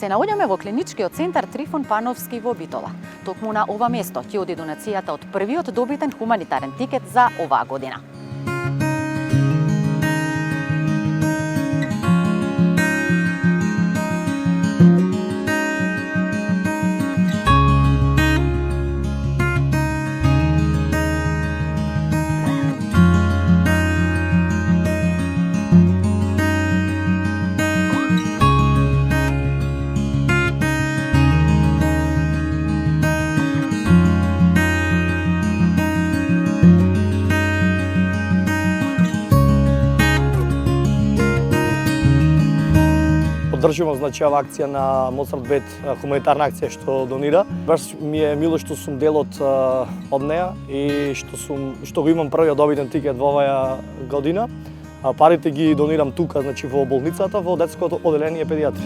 Се наоѓаме во клиничкиот центар Трифон Пановски во Битола. Токму на ова место ќе оди донацијата од првиот добитен хуманитарен тикет за оваа година. Поддржувам оваа акција на Моцарт Бед, хуманитарна акција што донира. Баш ми е мило што сум дел од неа и што го имам првиот добитен тикет во оваа година. Парите ги донирам тука, во болницата, во детското оделение педиатри.